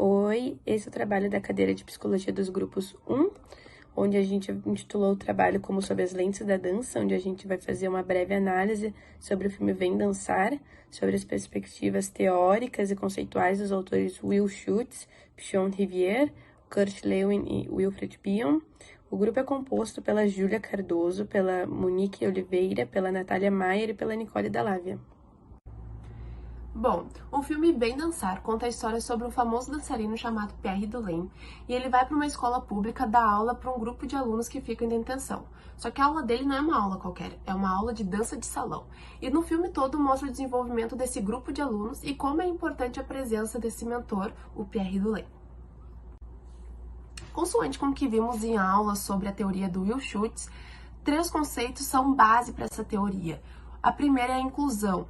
Oi, esse é o trabalho da cadeira de Psicologia dos grupos 1, onde a gente intitulou o trabalho como Sob as Lentes da Dança, onde a gente vai fazer uma breve análise sobre o filme Vem Dançar, sobre as perspectivas teóricas e conceituais dos autores Will Schutz, Pichon Rivière, Kurt Lewin e Wilfred Bion. O grupo é composto pela Júlia Cardoso, pela Monique Oliveira, pela Natália Maier e pela Nicole Dalávia. Bom, o filme Vem Dançar conta a história sobre um famoso dançarino chamado Pierre Delaine, e ele vai para uma escola pública dar aula para um grupo de alunos que ficam em detenção. Só que a aula dele não é uma aula qualquer, é uma aula de dança de salão. E no filme todo mostra o desenvolvimento desse grupo de alunos e como é importante a presença desse mentor, o Pierre Delaine. Consoante com o que vimos em aula sobre a teoria do Will Schutz, 3 conceitos são base para essa teoria. A primeira é a inclusão,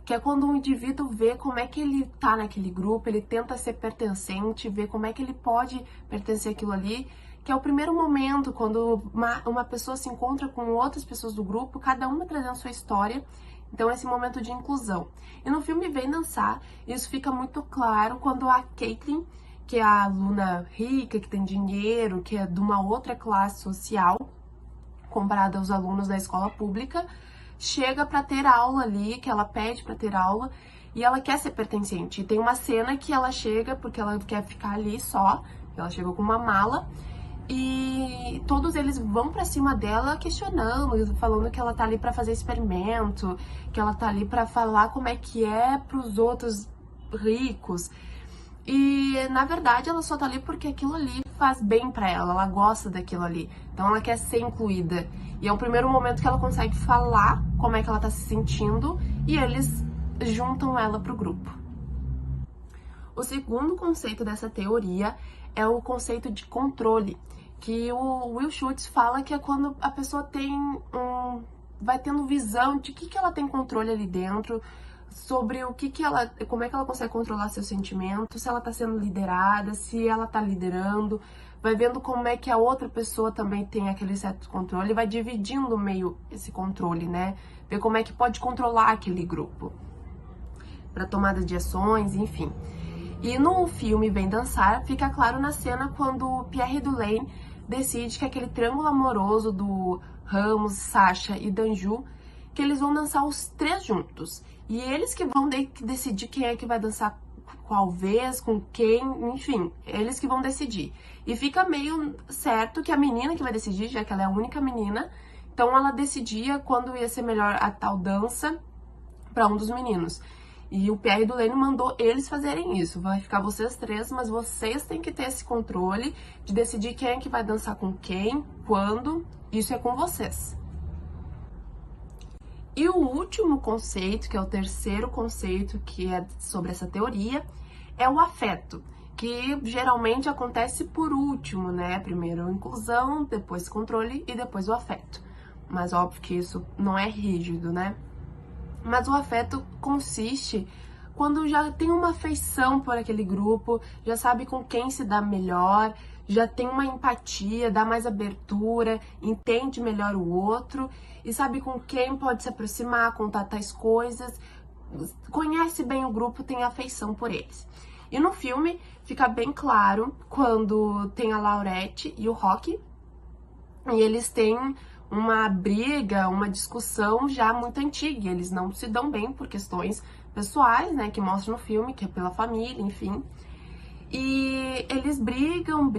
que é quando um indivíduo vê como é que ele tá naquele grupo, ele tenta ser pertencente, vê como é que ele pode pertencer àquilo ali, que é o primeiro momento quando uma pessoa se encontra com outras pessoas do grupo, cada uma trazendo sua história, então esse momento de inclusão. E no filme Vem Dançar, isso fica muito claro quando a Caitlin, que é a aluna rica, que tem dinheiro, que é de uma outra classe social, comparada aos alunos da escola pública, chega para ter aula ali, que ela pede para ter aula, e ela quer ser pertencente. E tem uma cena que ela chega porque ela quer ficar ali só, ela chegou com uma mala, e todos eles vão para cima dela questionando, falando que ela tá ali para fazer experimento, que ela tá ali para falar como é que é pros outros ricos. E, na verdade, ela só tá ali porque aquilo ali faz bem pra ela gosta daquilo ali. Então, ela quer ser incluída. E é o primeiro momento que ela consegue falar como é que ela tá se sentindo e eles juntam ela pro grupo. O segundo conceito dessa teoria é o conceito de controle, que o Will Schutz fala que é quando a pessoa vai tendo visão de que ela tem controle ali dentro, sobre como é que ela consegue controlar seus sentimentos, se ela tá sendo liderada, se ela tá liderando, vai vendo como é que a outra pessoa também tem aquele certo controle, vai dividindo meio esse controle, né? Ver como é que pode controlar aquele grupo para tomada de ações, enfim. E no filme Vem Dançar, fica claro na cena quando o Pierre Delaine decide que aquele triângulo amoroso do Ramos, Sasha e Danju, que eles vão dançar os 3 juntos. E eles que vão decidir quem é que vai dançar qual vez, com quem, enfim, eles que vão decidir. E fica meio certo que a menina que vai decidir, já que ela é a única menina, então ela decidia quando ia ser melhor a tal dança para um dos meninos. E o Pierre Delaine mandou eles fazerem isso. Vai ficar vocês 3, mas vocês têm que ter esse controle de decidir quem é que vai dançar com quem, quando. Isso é com vocês. E o último conceito, que é o terceiro conceito que é sobre essa teoria, é o afeto, que geralmente acontece por último, né? Primeiro a inclusão, depois controle e depois o afeto. Mas óbvio que isso não é rígido, né? Mas o afeto consiste quando já tem uma afeição por aquele grupo, já sabe com quem se dá melhor, já tem uma empatia, dá mais abertura, entende melhor o outro e sabe com quem pode se aproximar, contar tais coisas, conhece bem o grupo, tem afeição por eles. E no filme fica bem claro quando tem a Laurette e o Rocky, e eles têm uma briga, uma discussão já muito antiga, eles não se dão bem por questões pessoais, né, que mostra no filme, que é pela família, enfim. E eles brigam,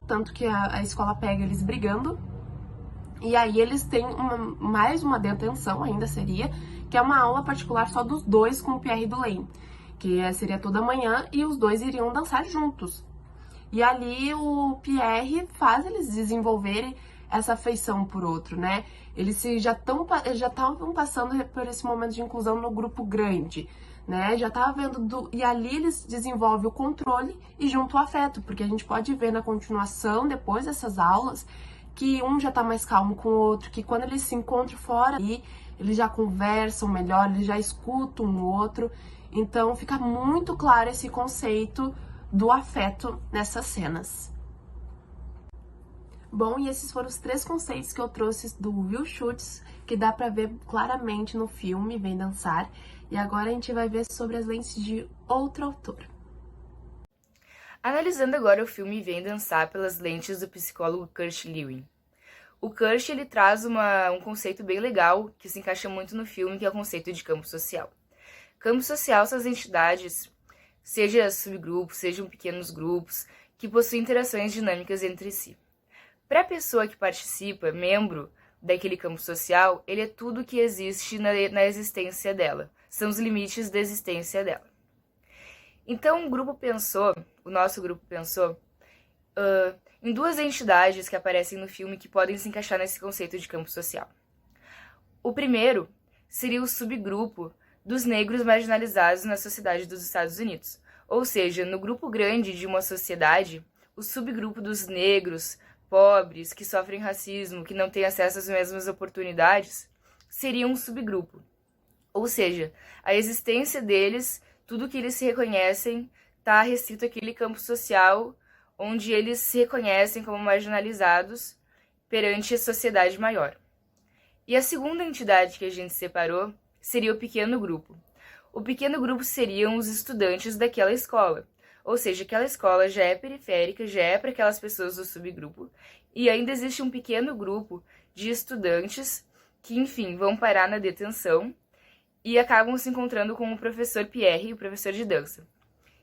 tanto que a escola pega eles brigando. E aí eles têm mais uma detenção, ainda seria, que é uma aula particular só dos dois com o Pierre Delaine, que seria toda manhã e os dois iriam dançar juntos. E ali o Pierre faz eles desenvolverem essa afeição por outro, né? Eles já estavam passando por esse momento de inclusão no grupo grande, né? Já tava vendo e ali eles desenvolvem o controle e junto o afeto, porque a gente pode ver na continuação, depois dessas aulas, que um já tá mais calmo com o outro, que quando eles se encontram fora ali, eles já conversam melhor, eles já escutam o outro. Então fica muito claro esse conceito do afeto nessas cenas. Bom, e esses foram os 3 conceitos que eu trouxe do Will Schutz, que dá pra ver claramente no filme Vem Dançar. E agora a gente vai ver sobre as lentes de outro autor. Analisando agora o filme Vem Dançar pelas lentes do psicólogo Kurt Lewin. O Kurt ele traz um conceito bem legal que se encaixa muito no filme, que é o conceito de campo social. Campo social são as entidades, seja subgrupos, sejam pequenos grupos, que possuem interações dinâmicas entre si. Para a pessoa que participa, membro daquele campo social, ele é tudo que existe na existência dela. São os limites da existência dela. Então o nosso grupo pensou em duas entidades que aparecem no filme que podem se encaixar nesse conceito de campo social. O primeiro seria o subgrupo dos negros marginalizados na sociedade dos Estados Unidos. Ou seja, no grupo grande de uma sociedade, o subgrupo dos negros, pobres, que sofrem racismo, que não têm acesso às mesmas oportunidades, seria um subgrupo. Ou seja, a existência deles, tudo que eles se reconhecem, está restrito àquele campo social onde eles se reconhecem como marginalizados perante a sociedade maior. E a segunda entidade que a gente separou seria o pequeno grupo. O pequeno grupo seriam os estudantes daquela escola. Ou seja, aquela escola já é periférica, já é para aquelas pessoas do subgrupo, e ainda existe um pequeno grupo de estudantes que, enfim, vão parar na detenção e acabam se encontrando com o professor Pierre, o professor de dança.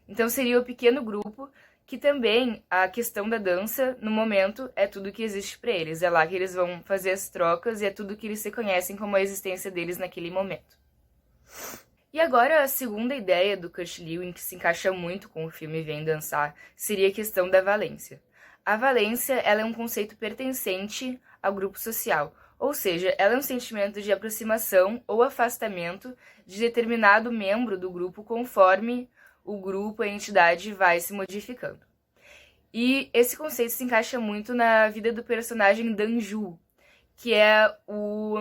Então seria o pequeno grupo que também a questão da dança, no momento, é tudo que existe para eles. É lá que eles vão fazer as trocas e é tudo que eles se conhecem como a existência deles naquele momento. E agora a segunda ideia do Kurt Lewin, que se encaixa muito com o filme Vem Dançar, seria a questão da valência. A valência ela é um conceito pertencente ao grupo social, ou seja, ela é um sentimento de aproximação ou afastamento de determinado membro do grupo conforme o grupo, a entidade vai se modificando. E esse conceito se encaixa muito na vida do personagem Danju, que é o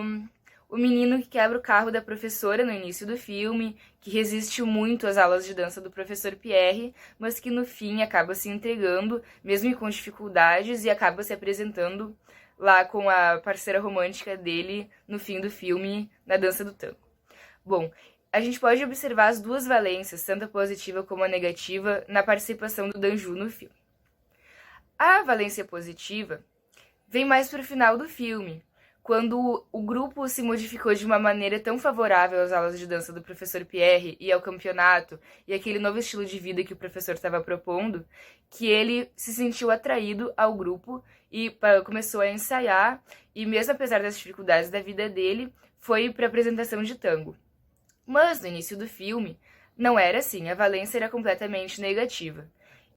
menino que quebra o carro da professora no início do filme, que resiste muito às aulas de dança do professor Pierre, mas que no fim acaba se entregando, mesmo com dificuldades, e acaba se apresentando lá com a parceira romântica dele no fim do filme, na dança do tango. Bom, a gente pode observar as duas valências, tanto a positiva como a negativa, na participação do Danju no filme. A valência positiva vem mais para o final do filme, quando o grupo se modificou de uma maneira tão favorável às aulas de dança do professor Pierre e ao campeonato e aquele novo estilo de vida que o professor estava propondo, que ele se sentiu atraído ao grupo e começou a ensaiar e, mesmo apesar das dificuldades da vida dele, foi para a apresentação de tango. Mas no início do filme não era assim, a valência era completamente negativa.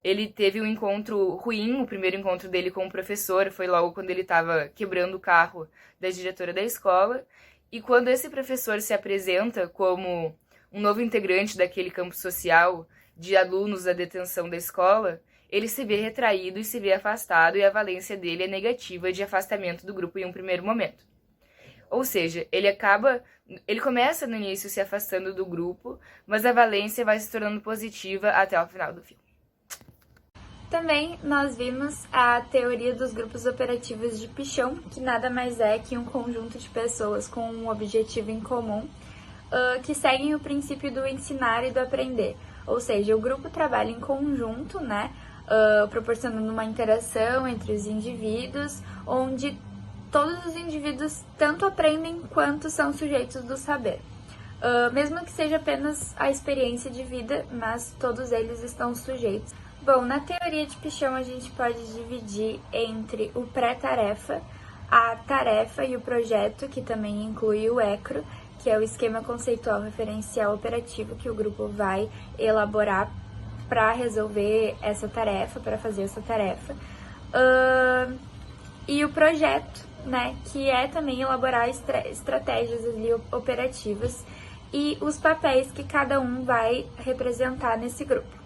Ele teve um encontro ruim, o primeiro encontro dele com o professor foi logo quando ele estava quebrando o carro da diretora da escola, e quando esse professor se apresenta como um novo integrante daquele campo social de alunos da detenção da escola, ele se vê retraído e se vê afastado, e a valência dele é negativa de afastamento do grupo em um primeiro momento. Ou seja, ele começa no início se afastando do grupo, mas a valência vai se tornando positiva até o final do filme. Também nós vimos a teoria dos grupos operativos de Pichon, que nada mais é que um conjunto de pessoas com um objetivo em comum, que seguem o princípio do ensinar e do aprender. Ou seja, o grupo trabalha em conjunto, né, proporcionando uma interação entre os indivíduos, onde todos os indivíduos tanto aprendem quanto são sujeitos do saber. Mesmo que seja apenas a experiência de vida, mas todos eles estão sujeitos. Bom, na teoria de Pichon a gente pode dividir entre o pré-tarefa, a tarefa e o projeto, que também inclui o ECRO, que é o esquema conceitual referencial operativo que o grupo vai elaborar para resolver essa tarefa, para fazer essa tarefa. E o projeto, né, que é também elaborar estratégias ali operativas e os papéis que cada um vai representar nesse grupo.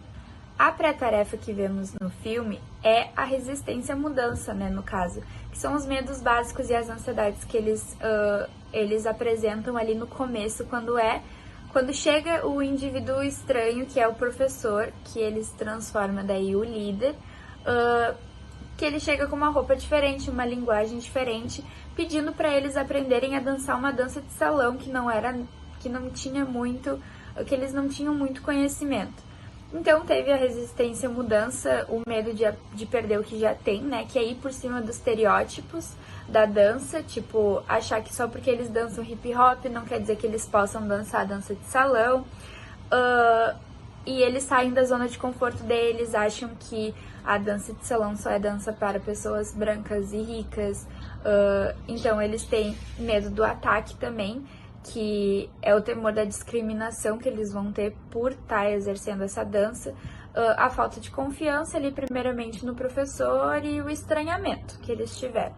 A pré-tarefa que vemos no filme é a resistência à mudança, né, no caso, que são os medos básicos e as ansiedades que eles apresentam ali no começo, quando chega o indivíduo estranho, que é o professor, que eles transforma daí o líder, que ele chega com uma roupa diferente, uma linguagem diferente, pedindo para eles aprenderem a dançar uma dança de salão que eles não tinham muito conhecimento. Então teve a resistência à mudança, o medo de perder o que já tem, né? Que é ir por cima dos estereótipos da dança, tipo, achar que só porque eles dançam hip hop não quer dizer que eles possam dançar dança de salão. E eles saem da zona de conforto deles, acham que a dança de salão só é dança para pessoas brancas e ricas. Então eles têm medo do ataque também, que é o temor da discriminação que eles vão ter por estar exercendo essa dança, a falta de confiança ali primeiramente no professor e o estranhamento que eles tiveram.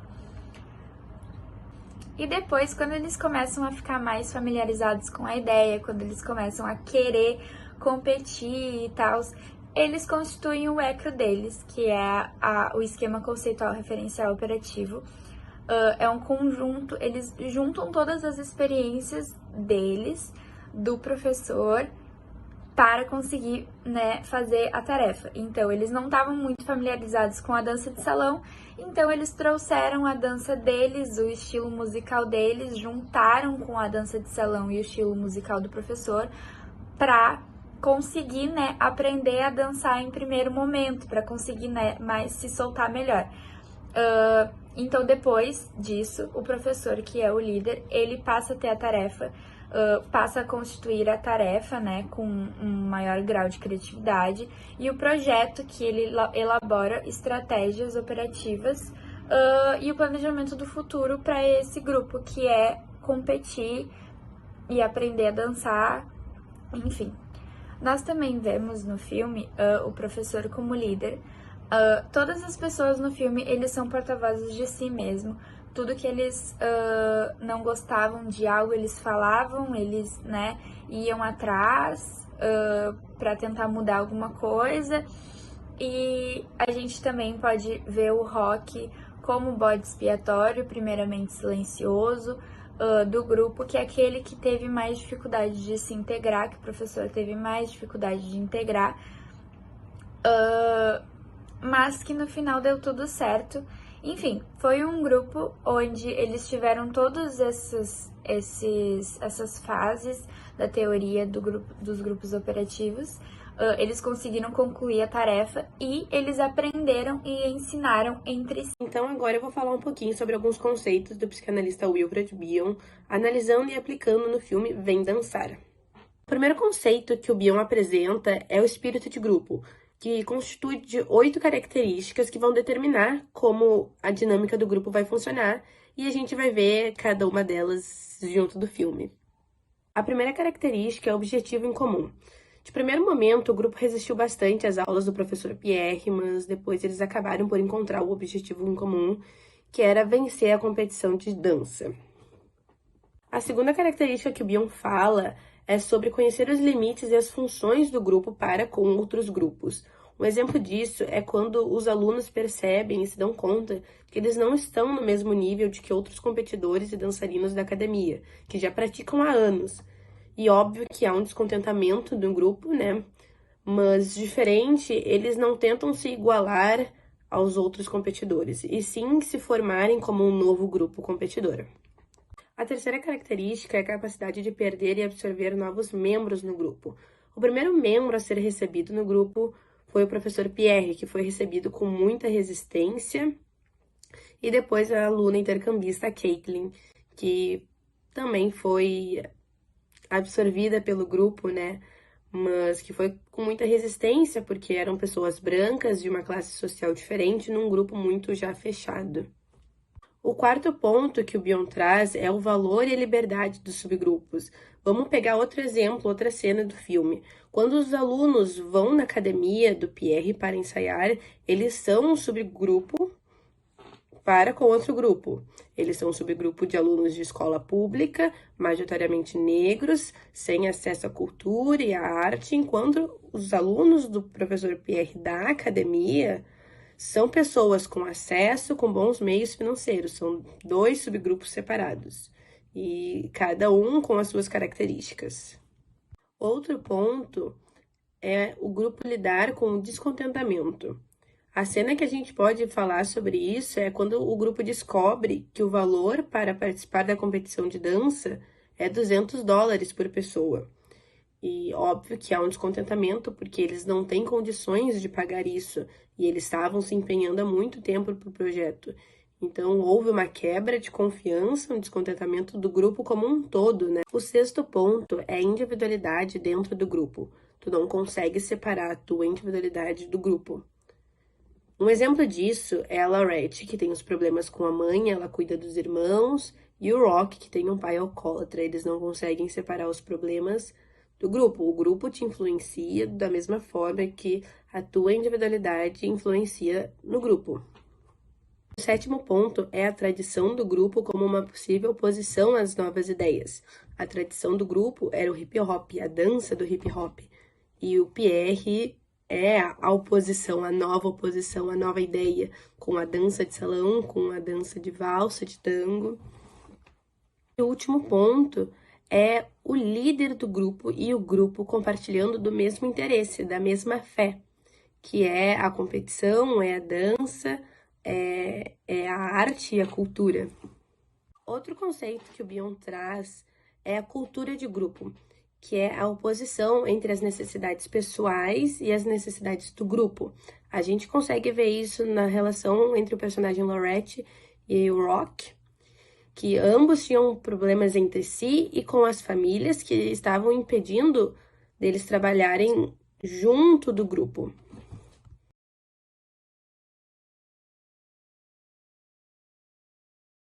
E depois, quando eles começam a ficar mais familiarizados com a ideia, quando eles começam a querer competir e tal, eles constituem o ECRO deles, que é o esquema conceitual referencial operativo. É um conjunto, eles juntam todas as experiências deles, do professor, para conseguir, né, fazer a tarefa. Então, eles não estavam muito familiarizados com a dança de salão, então eles trouxeram a dança deles, o estilo musical deles, juntaram com a dança de salão e o estilo musical do professor para conseguir, né, aprender a dançar em primeiro momento, para conseguir, né, mais se soltar melhor. Então, depois disso, o professor, que é o líder, ele passa a ter a tarefa, passa a constituir a tarefa, né, com um maior grau de criatividade, e o projeto que ele elabora estratégias operativas e o planejamento do futuro para esse grupo, que é competir e aprender a dançar, enfim. Nós também vemos no filme o professor como líder. Todas as pessoas no filme, eles são porta-vozes de si mesmo. Tudo que eles não gostavam de algo, eles falavam, eles, né, iam atrás para tentar mudar alguma coisa. E a gente também pode ver o Rock como bode expiatório, primeiramente silencioso, do grupo, que é aquele que teve mais dificuldade de se integrar, que o professor teve mais dificuldade de integrar, mas que no final deu tudo certo. Enfim, foi um grupo onde eles tiveram todas essas fases da teoria dos grupos operativos. Eles conseguiram concluir a tarefa e eles aprenderam e ensinaram entre si. Então agora eu vou falar um pouquinho sobre alguns conceitos do psicanalista Wilfred Bion, analisando e aplicando no filme Vem Dançar. O primeiro conceito que o Bion apresenta é o espírito de grupo, que constitui de 8 características que vão determinar como a dinâmica do grupo vai funcionar, e a gente vai ver cada uma delas junto do filme. A primeira característica é o objetivo em comum. De primeiro momento, o grupo resistiu bastante às aulas do professor Pierre, mas depois eles acabaram por encontrar o objetivo em comum, que era vencer a competição de dança. A segunda característica que o Bion fala é sobre conhecer os limites e as funções do grupo para com outros grupos. Um exemplo disso é quando os alunos percebem e se dão conta que eles não estão no mesmo nível de que outros competidores e dançarinos da academia, que já praticam há anos. E óbvio que há um descontentamento do grupo, né? Mas diferente, eles não tentam se igualar aos outros competidores, e sim se formarem como um novo grupo competidor. A terceira característica é a capacidade de perder e absorver novos membros no grupo. O primeiro membro a ser recebido no grupo foi o professor Pierre, que foi recebido com muita resistência, e depois a aluna intercambista Caitlin, que também foi absorvida pelo grupo, né? Mas que foi com muita resistência, porque eram pessoas brancas de uma classe social diferente, num grupo muito já fechado. O quarto ponto que o Bion traz é o valor e a liberdade dos subgrupos. Vamos pegar outro exemplo, outra cena do filme. Quando os alunos vão na academia do Pierre para ensaiar, eles são um subgrupo para com outro grupo. Eles são um subgrupo de alunos de escola pública, majoritariamente negros, sem acesso à cultura e à arte, enquanto os alunos do professor Pierre da academia são pessoas com acesso, com bons meios financeiros. São 2 subgrupos separados, e cada um com as suas características. Outro ponto é o grupo lidar com o descontentamento. A cena que a gente pode falar sobre isso é quando o grupo descobre que o valor para participar da competição de dança é $200 por pessoa. E óbvio que há um descontentamento, porque eles não têm condições de pagar isso, e eles estavam se empenhando há muito tempo para o projeto. Então, houve uma quebra de confiança, um descontentamento do grupo como um todo, né? O sexto ponto é a individualidade dentro do grupo. Tu não consegue separar a tua individualidade do grupo. Um exemplo disso é a Laurette, que tem os problemas com a mãe, ela cuida dos irmãos, e o Rock, que tem um pai alcoólatra. Eles não conseguem separar os problemas do grupo. O grupo te influencia da mesma forma que a tua individualidade influencia no grupo. O sétimo ponto é a tradição do grupo como uma possível oposição às novas ideias. A tradição do grupo era o hip hop, a dança do hip hop. E o Pierre é a oposição, a nova ideia, com a dança de salão, com a dança de valsa, de tango. E o último ponto é o líder do grupo e o grupo compartilhando do mesmo interesse, da mesma fé, que é a competição, é a dança, é a arte e a cultura. Outro conceito que o Bion traz é a cultura de grupo, que é a oposição entre as necessidades pessoais e as necessidades do grupo. A gente consegue ver isso na relação entre o personagem Laurette e o Rock, que ambos tinham problemas entre si e com as famílias que estavam impedindo deles trabalharem junto do grupo.